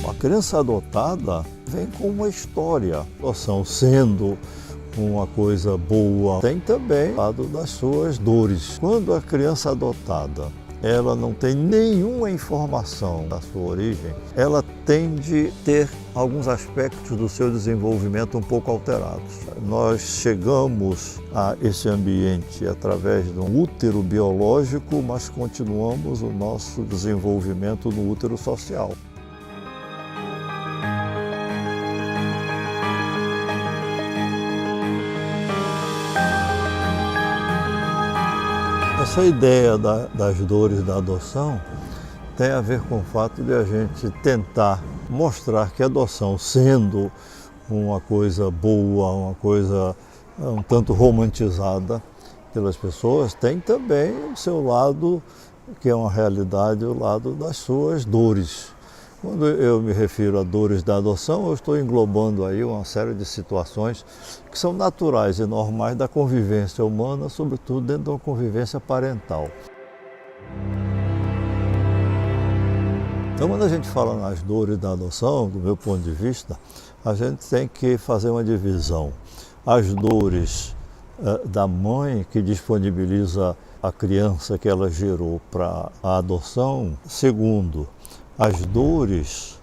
A criança adotada vem com uma história, a adoção sendo uma coisa boa, tem também o lado das suas dores. Quando a criança adotada ela não tem nenhuma informação da sua origem, ela tende a ter alguns aspectos do seu desenvolvimento um pouco alterados. Nós chegamos a esse ambiente através de um útero biológico, mas continuamos o nosso desenvolvimento no útero social. Essa ideia das dores da adoção tem a ver com o fato de a gente tentar mostrar que a adoção, sendo uma coisa boa, uma coisa um tanto romantizada pelas pessoas, tem também o seu lado, que é uma realidade, o lado das suas dores. Quando eu me refiro a dores da adoção, eu estou englobando aí uma série de situações que são naturais e normais da convivência humana, sobretudo dentro de uma convivência parental. Então, quando a gente fala nas dores da adoção, do meu ponto de vista, a gente tem que fazer uma divisão. As dores da mãe que disponibiliza a criança que ela gerou para a adoção. Segundo, as dores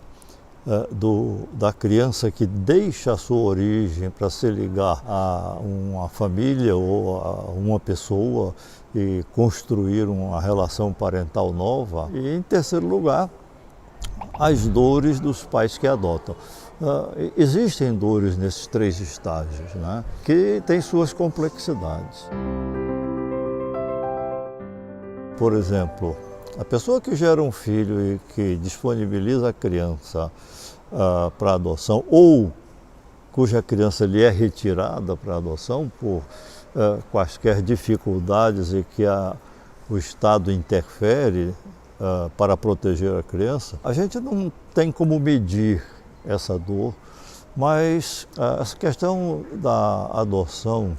da criança que deixa a sua origem para se ligar a uma família ou a uma pessoa e construir uma relação parental nova. E, em terceiro lugar, as dores dos pais que adotam. Existem dores nesses três estágios, né, que têm suas complexidades. Por exemplo, a pessoa que gera um filho e que disponibiliza a criança para adoção ou cuja criança lhe é retirada para adoção por quaisquer dificuldades e que o Estado interfere para proteger a criança, a gente não tem como medir essa dor, mas essa questão da adoção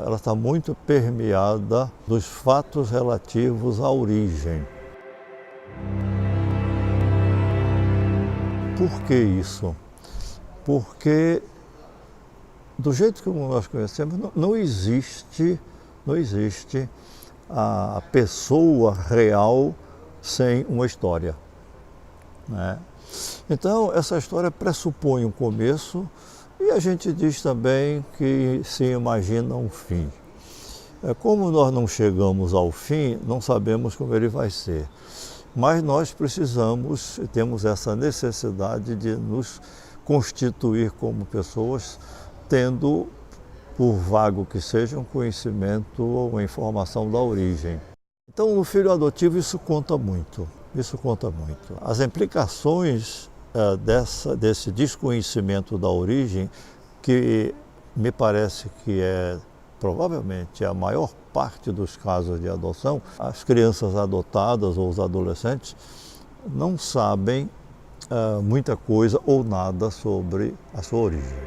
ela está muito permeada dos fatos relativos à origem. Por que isso? Porque, do jeito que nós conhecemos, não existe a pessoa real sem uma história, né? Então, essa história pressupõe um começo e a gente diz também que se imagina um fim. Como nós não chegamos ao fim, não sabemos como ele vai ser. Mas nós precisamos, temos essa necessidade de nos constituir como pessoas, tendo, por vago que seja, um conhecimento ou uma informação da origem. Então, no filho adotivo, isso conta muito. As implicações desse desconhecimento da origem, que me parece que é provavelmente a maior parte dos casos de adoção, as crianças adotadas ou os adolescentes não sabem muita coisa ou nada sobre a sua origem.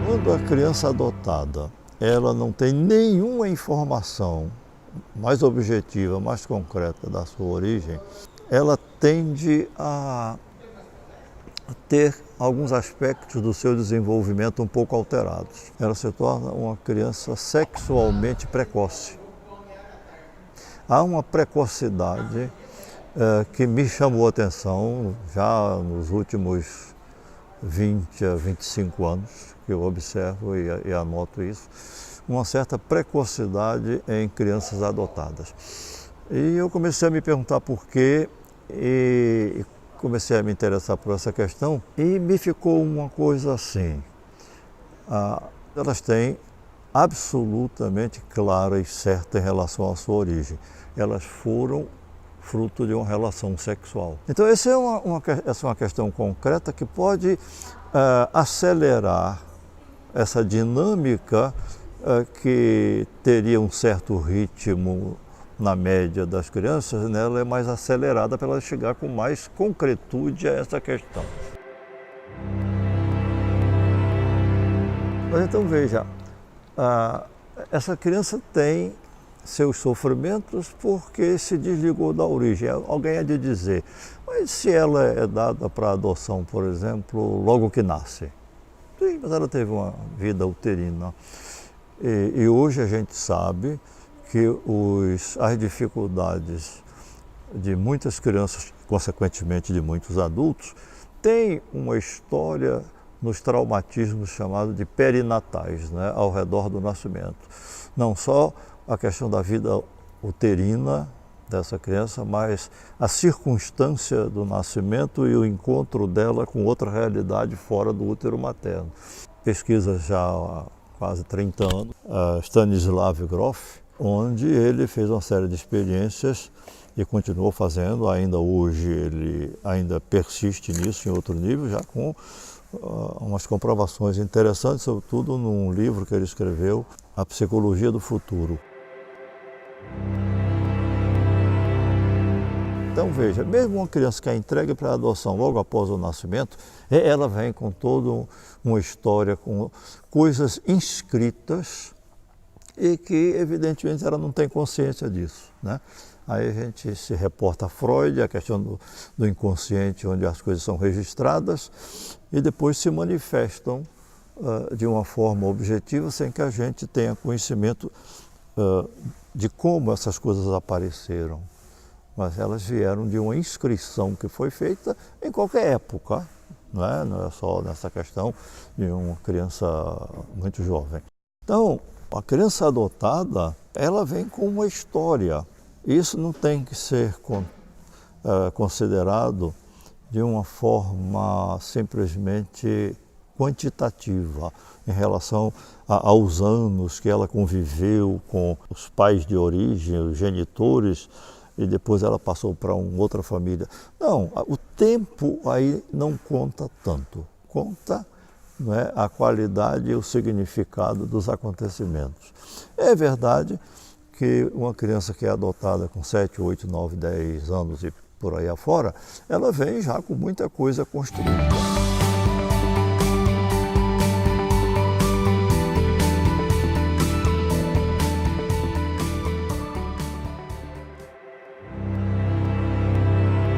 Quando a criança adotada ela não tem nenhuma informação mais objetiva, mais concreta da sua origem, ela tende a ter alguns aspectos do seu desenvolvimento um pouco alterados. Ela se torna uma criança sexualmente precoce. Há uma precocidade que me chamou a atenção já nos últimos 20 a 25 anos, que eu observo e anoto isso, uma certa precocidade em crianças adotadas. E eu comecei a me perguntar por quê e comecei a me interessar por essa questão e me ficou uma coisa assim. Elas têm absolutamente clara e certa em relação à sua origem. Elas foram fruto de uma relação sexual. Então essa é uma questão concreta que pode acelerar essa dinâmica que teria um certo ritmo na média das crianças, né? Ela é mais acelerada para ela chegar com mais concretude a essa questão. Mas então veja, essa criança tem seus sofrimentos porque se desligou da origem. Alguém há de dizer, mas se ela é dada para adoção, por exemplo, logo que nasce? Sim, mas ela teve uma vida uterina. E hoje a gente sabe que as dificuldades de muitas crianças, consequentemente de muitos adultos, têm uma história nos traumatismos chamados de perinatais, né, ao redor do nascimento. Não só a questão da vida uterina dessa criança, mas a circunstância do nascimento e o encontro dela com outra realidade fora do útero materno. Pesquisa já há quase 30 anos, Stanislav Grof, onde ele fez uma série de experiências e continuou fazendo, ainda hoje ele ainda persiste nisso em outro nível, já com umas comprovações interessantes, sobretudo num livro que ele escreveu, A Psicologia do Futuro. Então veja, mesmo uma criança que é entregue para a adoção logo após o nascimento, ela vem com toda uma história, com coisas inscritas e que evidentemente ela não tem consciência disso, né? Aí a gente se reporta a Freud, a questão do inconsciente, onde as coisas são registradas e depois se manifestam de uma forma objetiva, sem que a gente tenha conhecimento de como essas coisas apareceram. Mas elas vieram de uma inscrição que foi feita em qualquer época, não é só nessa questão de uma criança muito jovem. Então, a criança adotada, ela vem com uma história. Isso não tem que ser considerado de uma forma simplesmente quantitativa em relação aos anos que ela conviveu com os pais de origem, os genitores, e depois ela passou para uma outra família. Não, o tempo aí não conta tanto. Conta, não é, a qualidade e o significado dos acontecimentos. É verdade que uma criança que é adotada com 7, 8, 9, 10 anos e por aí afora, ela vem já com muita coisa construída.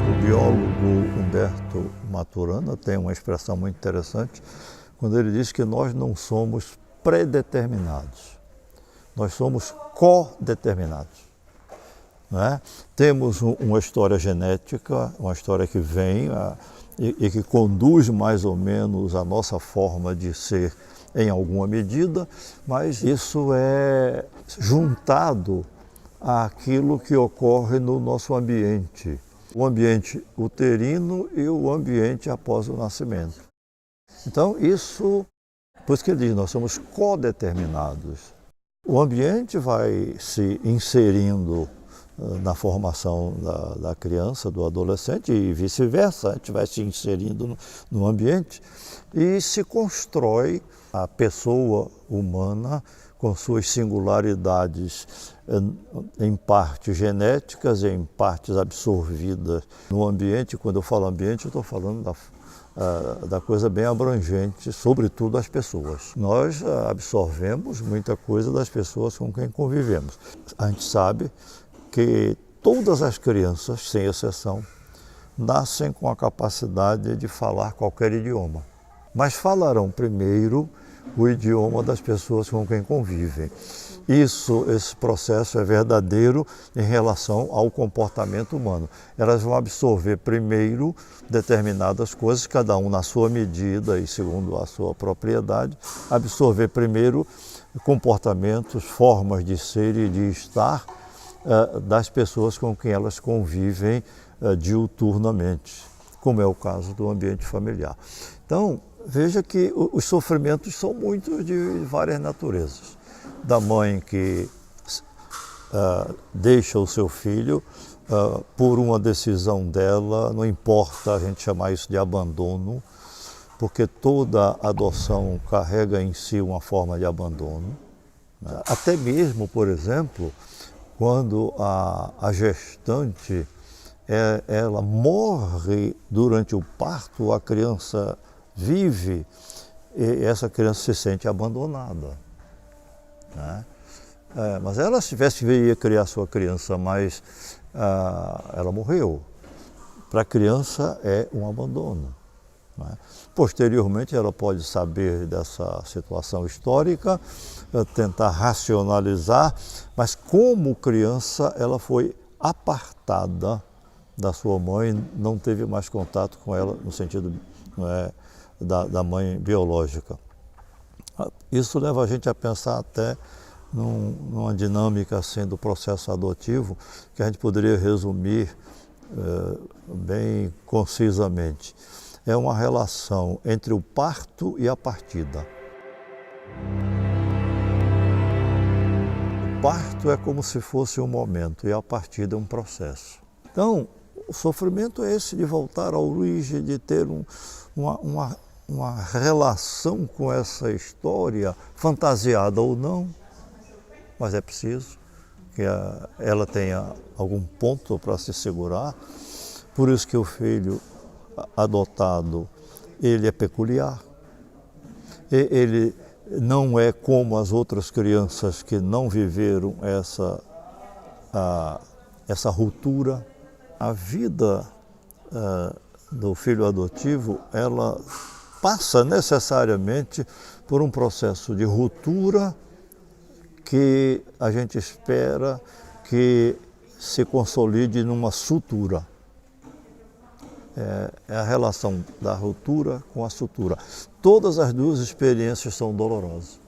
O biólogo Humberto Maturana tem uma expressão muito interessante quando ele diz que nós não somos predeterminados, nós somos codeterminados. Né? Temos uma história genética, uma história que vem e que conduz mais ou menos a nossa forma de ser em alguma medida, mas isso é juntado àquilo que ocorre no nosso ambiente, o ambiente uterino e o ambiente após o nascimento. Então isso, por isso que ele diz, nós somos codeterminados. O ambiente vai se inserindo na formação da criança, do adolescente e vice-versa, a gente vai se inserindo no ambiente e se constrói a pessoa humana com suas singularidades, em partes genéticas e em partes absorvidas no ambiente. Quando eu falo ambiente, eu estou falando da coisa bem abrangente, sobretudo as pessoas. Nós absorvemos muita coisa das pessoas com quem convivemos. A gente sabe que todas as crianças, sem exceção, nascem com a capacidade de falar qualquer idioma, mas falarão primeiro o idioma das pessoas com quem convivem. Esse processo é verdadeiro em relação ao comportamento humano. Elas vão absorver primeiro determinadas coisas, cada um na sua medida e segundo a sua propriedade, absorver primeiro comportamentos, formas de ser e de estar das pessoas com quem elas convivem diuturnamente, como é o caso do ambiente familiar. Então, veja que os sofrimentos são muitos de várias naturezas. Da mãe que deixa o seu filho por uma decisão dela, não importa a gente chamar isso de abandono, porque toda adoção carrega em si uma forma de abandono. Até mesmo, por exemplo, quando a gestante ela morre durante o parto, a criança vive e essa criança se sente abandonada. Né? Mas ela, se tivesse que ia criar sua criança, mas ela morreu. Para a criança é um abandono. Né? Posteriormente, ela pode saber dessa situação histórica, tentar racionalizar, mas como criança ela foi apartada da sua mãe, não teve mais contato com ela no sentido da mãe biológica. Isso leva a gente a pensar até numa dinâmica assim do processo adotivo que a gente poderia resumir bem concisamente. É uma relação entre o parto e a partida. O parto é como se fosse um momento e a partida é um processo. Então, o sofrimento é esse de voltar à origem, de ter uma relação com essa história, fantasiada ou não, mas é preciso que ela tenha algum ponto para se segurar. Por isso que o filho adotado, ele é peculiar. Ele não é como as outras crianças que não viveram essa ruptura. A vida do filho adotivo, ela passa necessariamente por um processo de ruptura que a gente espera que se consolide numa sutura. É a relação da ruptura com a sutura. Todas as duas experiências são dolorosas.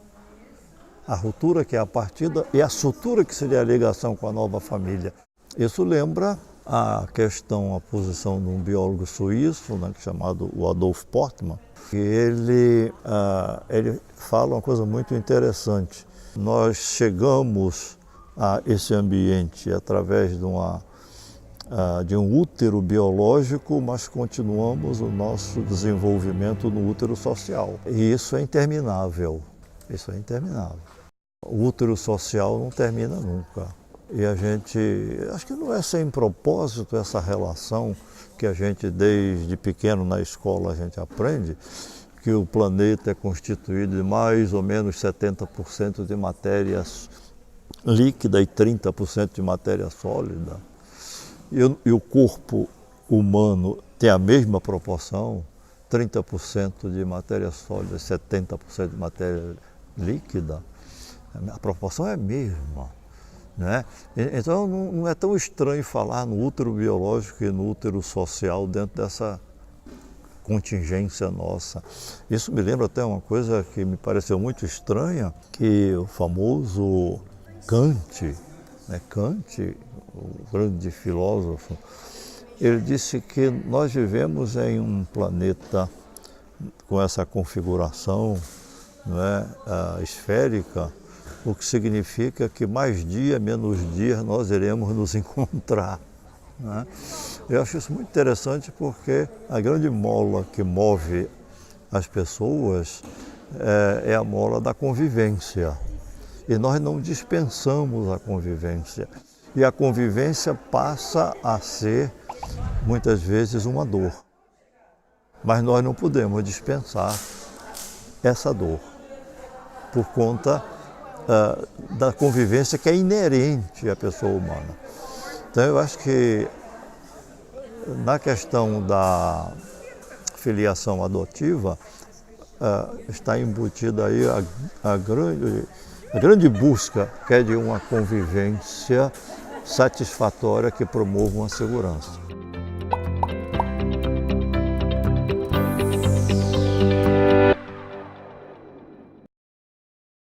A ruptura, que é a partida, e a sutura, que seria a ligação com a nova família. Isso lembra a questão, a posição de um biólogo suíço, né, chamado o Adolf Portmann, que ele fala uma coisa muito interessante. Nós chegamos a esse ambiente através de um útero biológico, mas continuamos o nosso desenvolvimento no útero social. E isso é interminável. Isso é interminável. O útero social não termina nunca. E a gente, acho que não é sem propósito essa relação que a gente desde pequeno na escola a gente aprende, que o planeta é constituído de mais ou menos 70% de matéria líquida e 30% de matéria sólida. E o corpo humano tem a mesma proporção, 30% de matéria sólida e 70% de matéria líquida. A proporção é a mesma. Né? Então não é tão estranho falar no útero biológico e no útero social dentro dessa contingência nossa. Isso me lembra até uma coisa que me pareceu muito estranha, que o famoso Kant, Kant, o grande filósofo, ele disse que nós vivemos em um planeta com essa configuração esférica, o que significa que mais dia, menos dia, nós iremos nos encontrar. Né? Eu acho isso muito interessante porque a grande mola que move as pessoas é a mola da convivência. E nós não dispensamos a convivência. E a convivência passa a ser, muitas vezes, uma dor. Mas nós não podemos dispensar essa dor, por conta da convivência que é inerente à pessoa humana. Então eu acho que na questão da filiação adotiva está embutida aí a grande busca, que é de uma convivência satisfatória que promova uma segurança.